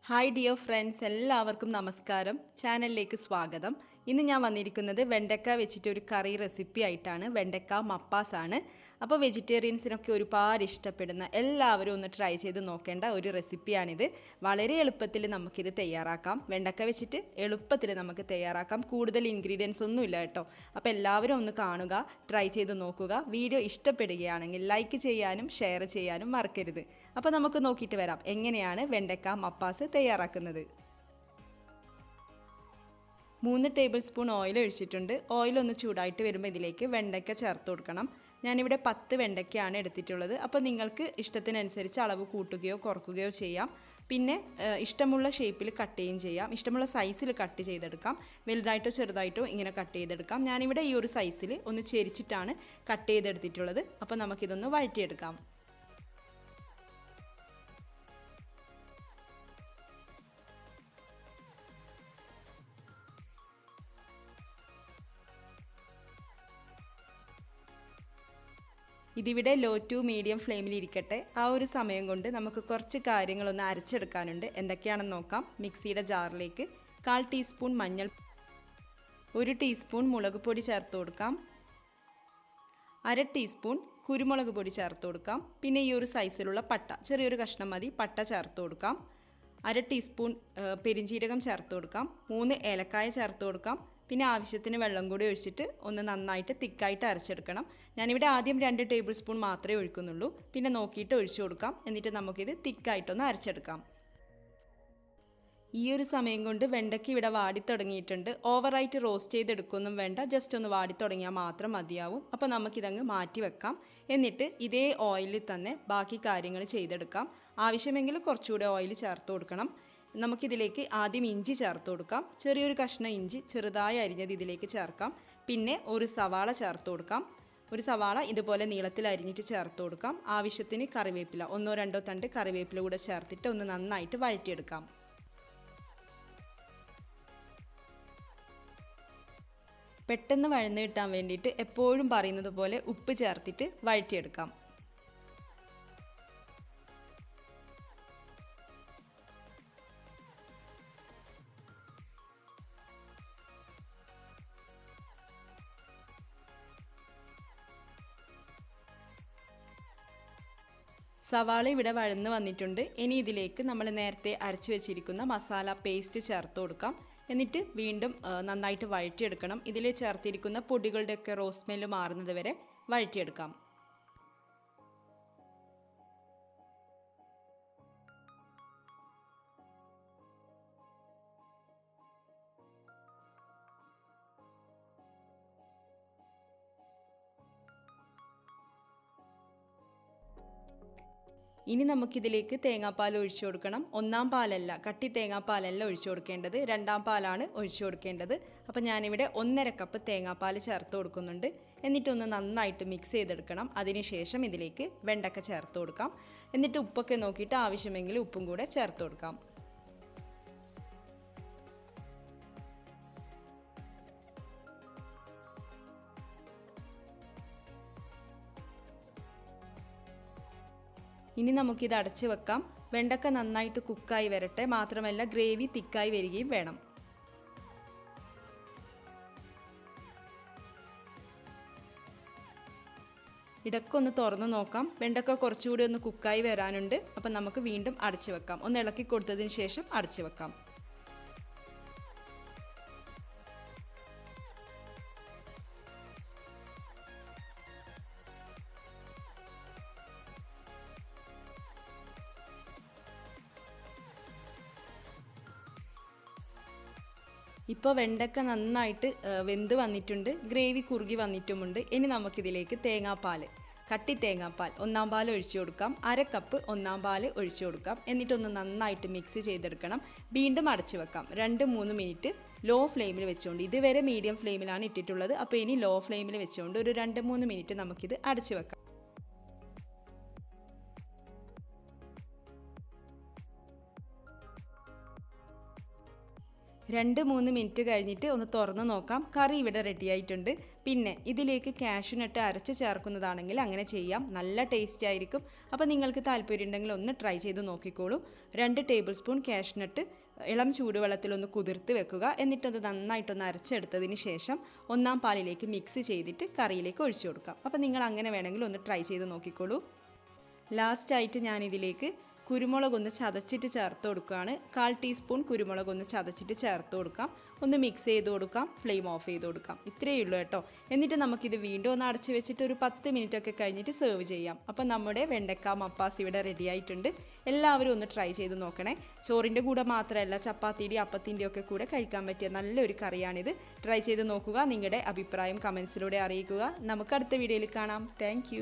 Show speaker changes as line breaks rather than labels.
Hi dear friends, എല്ലാവർക്കും നമസ്കാരം. ചാനലിലേക്ക് സ്വാഗതം. ഇന്ന് ഞാൻ വന്നിരിക്കുന്നത് വെണ്ടക്ക വെച്ചിട്ട് ഒരു കറി റെസിപ്പി ആയിട്ടാണ്. വെണ്ടക്ക മപ്പാസ് ആണ്. അപ്പോൾ വെജിറ്റേറിയൻസിനൊക്കെ ഒരുപാട് ഇഷ്ടപ്പെടുന്ന എല്ലാവരും ഒന്ന് ട്രൈ ചെയ്ത് നോക്കേണ്ട ഒരു റെസിപ്പിയാണിത്. വളരെ എളുപ്പത്തിൽ നമുക്കിത് തയ്യാറാക്കാം. വെണ്ടക്ക വെച്ചിട്ട് എളുപ്പത്തിൽ നമുക്ക് തയ്യാറാക്കാം. കൂടുതൽ ഇൻഗ്രീഡിയൻസ് ഒന്നും ഇല്ല കേട്ടോ. അപ്പോൾ എല്ലാവരും ഒന്ന് കാണുക, ട്രൈ ചെയ്ത് നോക്കുക. വീഡിയോ ഇഷ്ടപ്പെടുകയാണെങ്കിൽ ലൈക്ക് ചെയ്യാനും ഷെയർ ചെയ്യാനും മറക്കരുത്. അപ്പോൾ നമുക്ക് നോക്കിയിട്ട് വരാം എങ്ങനെയാണ് വെണ്ടക്ക മപ്പാസ് തയ്യാറാക്കുന്നത്. 3 ടേബിൾ സ്പൂൺ ഓയിൽ ഒഴിച്ചിട്ടുണ്ട്. ഓയിൽ ഒന്ന് ചൂടായിട്ട് വരുമ്പോൾ ഇതിലേക്ക് വെണ്ടയ്ക്ക ചേർത്ത് കൊടുക്കണം. ഞാനിവിടെ 10 വെണ്ടയ്ക്കയാണ് എടുത്തിട്ടുള്ളത്. അപ്പോൾ നിങ്ങൾക്ക് ഇഷ്ടത്തിനനുസരിച്ച് അളവ് കൂട്ടുകയോ കുറയ്ക്കുകയോ ചെയ്യാം. പിന്നെ ഇഷ്ടമുള്ള ഷേപ്പിൽ കട്ട് ചെയ്യുകയും ചെയ്യാം. ഇഷ്ടമുള്ള സൈസിൽ കട്ട് ചെയ്തെടുക്കാം. വലുതായിട്ടോ ചെറുതായിട്ടോ ഇങ്ങനെ കട്ട് ചെയ്തെടുക്കാം. ഞാനിവിടെ ഈ ഒരു സൈസിൽ ഒന്ന് ചെരിച്ചിട്ടാണ് കട്ട് ചെയ്തെടുത്തിട്ടുള്ളത്. അപ്പോൾ നമുക്കിതൊന്ന് വഴറ്റിയെടുക്കാം. ഇതിവിടെ ലോ ടു മീഡിയം ഫ്ലെയിമിൽ ഇരിക്കട്ടെ. ആ ഒരു സമയം കൊണ്ട് നമുക്ക് കുറച്ച് കാര്യങ്ങളൊന്ന് അരച്ചെടുക്കാനുണ്ട്. എന്തൊക്കെയാണെന്ന് നോക്കാം. മിക്സിയുടെ ജാറിലേക്ക് 1/4 ടീസ്പൂൺ മഞ്ഞൾ, 1 ടീസ്പൂൺ മുളക് പൊടി ചേർത്ത് കൊടുക്കാം. 1/2 ടീസ്പൂൺ കുരുമുളക് പൊടി ചേർത്ത് കൊടുക്കാം. പിന്നെ ഈ ഒരു സൈസിലുള്ള പട്ട, ചെറിയൊരു കഷ്ണം മതി, പട്ട ചേർത്ത് കൊടുക്കാം. 1/2 ടീസ്പൂൺ പെരിഞ്ജീരകം ചേർത്ത് കൊടുക്കാം. 3 ഏലക്കായ ചേർത്ത് കൊടുക്കാം. പിന്നെ ആവശ്യത്തിന് വെള്ളം കൂടി ഒഴിച്ചിട്ട് ഒന്ന് നന്നായിട്ട് തിക്കായിട്ട് അരച്ചെടുക്കണം. ഞാനിവിടെ ആദ്യം 2 ടേബിൾ സ്പൂൺ മാത്രമേ ഒഴിക്കുന്നുള്ളൂ. പിന്നെ നോക്കിയിട്ട് ഒഴിച്ചു കൊടുക്കാം. എന്നിട്ട് നമുക്കിത് തിക്കായിട്ടൊന്ന് അരച്ചെടുക്കാം. ഈ ഒരു സമയം കൊണ്ട് വെണ്ടയ്ക്ക് ഇവിടെ വാടി തുടങ്ങിയിട്ടുണ്ട്. ഓവറായിട്ട് റോസ്റ്റ് ചെയ്തെടുക്കൊന്നും വേണ്ട, ജസ്റ്റ് ഒന്ന് വാടി തുടങ്ങിയാൽ മാത്രം മതിയാവും. അപ്പോൾ നമുക്കിതങ്ങ് മാറ്റി വെക്കാം. എന്നിട്ട് ഇതേ ഓയിലിൽ തന്നെ ബാക്കി കാര്യങ്ങൾ ചെയ്തെടുക്കാം. ആവശ്യമെങ്കിൽ കുറച്ചുകൂടെ ഓയിൽ ചേർത്ത് കൊടുക്കണം. നമുക്കിതിലേക്ക് ആദ്യം ഇഞ്ചി ചേർത്ത് കൊടുക്കാം. ചെറിയൊരു കഷ്ണം ഇഞ്ചി ചെറുതായി അരിഞ്ഞത് ഇതിലേക്ക് ചേർക്കാം. പിന്നെ ഒരു സവാള ചേർത്ത് കൊടുക്കാം. ഒരു സവാള ഇതുപോലെ നീളത്തിൽ അരിഞ്ഞിട്ട് ചേർത്ത് കൊടുക്കാം. ആവശ്യത്തിന് കറിവേപ്പില, 1-2 തണ്ട് കറിവേപ്പില കൂടെ ചേർത്തിട്ട് ഒന്ന് നന്നായിട്ട് വഴറ്റിയെടുക്കാം. പെട്ടെന്ന് വഴന്ന് കിട്ടാൻ വേണ്ടിയിട്ട് എപ്പോഴും പറയുന്നത് പോലെ ഉപ്പ് ചേർത്തിട്ട് വഴറ്റിയെടുക്കാം. സവാള ഇവിടെ വഴന്ന് വന്നിട്ടുണ്ട്. ഇനി ഇതിലേക്ക് നമ്മൾ നേരത്തെ അരച്ച് വെച്ചിരിക്കുന്ന മസാല പേസ്റ്റ് ചേർത്ത് കൊടുക്കാം. എന്നിട്ട് വീണ്ടും നന്നായിട്ട് വഴറ്റിയെടുക്കണം. ഇതിൽ ചേർത്തിരിക്കുന്ന പൊടികളുടെയൊക്കെ റോസ് സ്മെല്ല് മാറുന്നത് വരെ വഴറ്റിയെടുക്കാം. ഇനി നമുക്കിതിലേക്ക് തേങ്ങാപ്പാൽ ഒഴിച്ചു കൊടുക്കണം. 1-ാം പാലല്ല, കട്ടി തേങ്ങാപ്പാലല്ല ഒഴിച്ചു കൊടുക്കേണ്ടത്, 2-ാം പാലാണ് ഒഴിച്ചു കൊടുക്കേണ്ടത്. അപ്പോൾ ഞാനിവിടെ 1.5 കപ്പ് തേങ്ങാപ്പാൽ ചേർത്ത് കൊടുക്കുന്നുണ്ട്. എന്നിട്ടൊന്ന് നന്നായിട്ട് മിക്സ് ചെയ്തെടുക്കണം. അതിനുശേഷം ഇതിലേക്ക് വെണ്ടക്ക ചേർത്ത് കൊടുക്കാം. എന്നിട്ട് ഉപ്പൊക്കെ നോക്കിയിട്ട് ആവശ്യമെങ്കിൽ ഉപ്പും കൂടെ ചേർത്ത് കൊടുക്കാം. ഇനി നമുക്കിത് അടച്ച് വെക്കാം. വെണ്ടക്ക നന്നായിട്ട് കുക്കായി വരട്ടെ. മാത്രമല്ല ഗ്രേവി തിക്കായി വരികയും വേണം. ഇടയ്ക്കൊന്ന് തുറന്ന് നോക്കാം. വെണ്ടക്ക കുറച്ചുകൂടി ഒന്ന് കുക്കായി വരാനുണ്ട്. അപ്പം നമുക്ക് വീണ്ടും അടച്ച് വെക്കാം. ഒന്ന് ഇളക്കി കൊടുത്തതിന് ശേഷം അടച്ച് വെക്കാം. ഇപ്പോൾ വെണ്ടക്ക നന്നായിട്ട് വെന്ത് വന്നിട്ടുണ്ട്. ഗ്രേവി കുറുകി വന്നിട്ടുമുണ്ട്. ഇനി നമുക്കിതിലേക്ക് തേങ്ങാപ്പാൽ, കട്ടി തേങ്ങാപ്പാൽ 1-ാം പാൽ ഒഴിച്ചു കൊടുക്കാം. 1/2 കപ്പ് 1-ാം പാൽ ഒഴിച്ചു കൊടുക്കാം. എന്നിട്ടൊന്ന് നന്നായിട്ട് മിക്സ് ചെയ്തെടുക്കണം. വീണ്ടും അടച്ചു വെക്കാം. 2-3 മിനിറ്റ് ലോ ഫ്ലെയിമിൽ വെച്ചുകൊണ്ട്, ഇതുവരെ മീഡിയം ഫ്ലെയിമിലാണ് ഇട്ടിട്ടുള്ളത്. അപ്പോൾ ഇനി ലോ ഫ്ലെയിമിൽ വെച്ചുകൊണ്ട് ഒരു 2-3 മിനിറ്റ് നമുക്കിത് അടച്ചു വെക്കാം. 2-3 മിനിറ്റ് കഴിഞ്ഞിട്ട് ഒന്ന് തുറന്ന് നോക്കാം. കറി ഇവിടെ റെഡി ആയിട്ടുണ്ട്. പിന്നെ ഇതിലേക്ക് കാഷ്യൂനട്ട് അരച്ച് ചേർക്കുന്നതാണെങ്കിൽ അങ്ങനെ ചെയ്യാം, നല്ല ടേസ്റ്റ് ആയിരിക്കും. അപ്പോൾ നിങ്ങൾക്ക് താല്പര്യം ഉണ്ടെങ്കിൽ ഒന്ന് ട്രൈ ചെയ്ത് നോക്കിക്കോളൂ. 2 ടേബിൾ സ്പൂൺ കാഷ്യൂനട്ട് ഇളം ചൂടുവെള്ളത്തിലൊന്ന് കുതിർത്ത് വെക്കുക. എന്നിട്ടത് നന്നായിട്ടൊന്ന് അരച്ചെടുത്തതിന് ശേഷം 1-ാം പാലിലേക്ക് മിക്സ് ചെയ്തിട്ട് കറിയിലേക്ക് ഒഴിച്ചു കൊടുക്കാം. അപ്പോൾ നിങ്ങൾ അങ്ങനെ വേണമെങ്കിൽ ഒന്ന് ട്രൈ ചെയ്ത് നോക്കിക്കോളൂ. ലാസ്റ്റായിട്ട് ഞാനിതിലേക്ക് കുരുമുളകൊന്ന് ചതച്ചിട്ട് ചേർത്ത് കൊടുക്കുകയാണ്. 1/4 ടീസ്പൂൺ കുരുമുളകൊന്ന് ചതച്ചിട്ട് ചേർത്ത് കൊടുക്കാം. ഒന്ന് മിക്സ് ചെയ്ത് കൊടുക്കാം. ഫ്ലെയിം ഓഫ് ചെയ്ത് കൊടുക്കാം. ഇത്രയേ ഉള്ളൂ കേട്ടോ. എന്നിട്ട് നമുക്കിത് വീണ്ടും ഒന്ന് അടച്ച് വെച്ചിട്ട് ഒരു 10 മിനിറ്റ് ഒക്കെ കഴിഞ്ഞിട്ട് സെർവ് ചെയ്യാം. അപ്പോൾ നമ്മുടെ വെണ്ടക്ക മപ്പാസ് ഇവിടെ റെഡി ആയിട്ടുണ്ട്. എല്ലാവരും ഒന്ന് ട്രൈ ചെയ്ത് നോക്കണേ. ചോറിൻ്റെ കൂടെ മാത്രമല്ല, ചപ്പാത്തിയുടെ അപ്പത്തിൻ്റെ ഒക്കെ കൂടെ കഴിക്കാൻ പറ്റിയ നല്ലൊരു കറിയാണിത്. ട്രൈ ചെയ്ത് നോക്കുക. നിങ്ങളുടെ അഭിപ്രായം കമൻസിലൂടെ അറിയിക്കുക. നമുക്ക് അടുത്ത വീഡിയോയിൽ കാണാം. താങ്ക്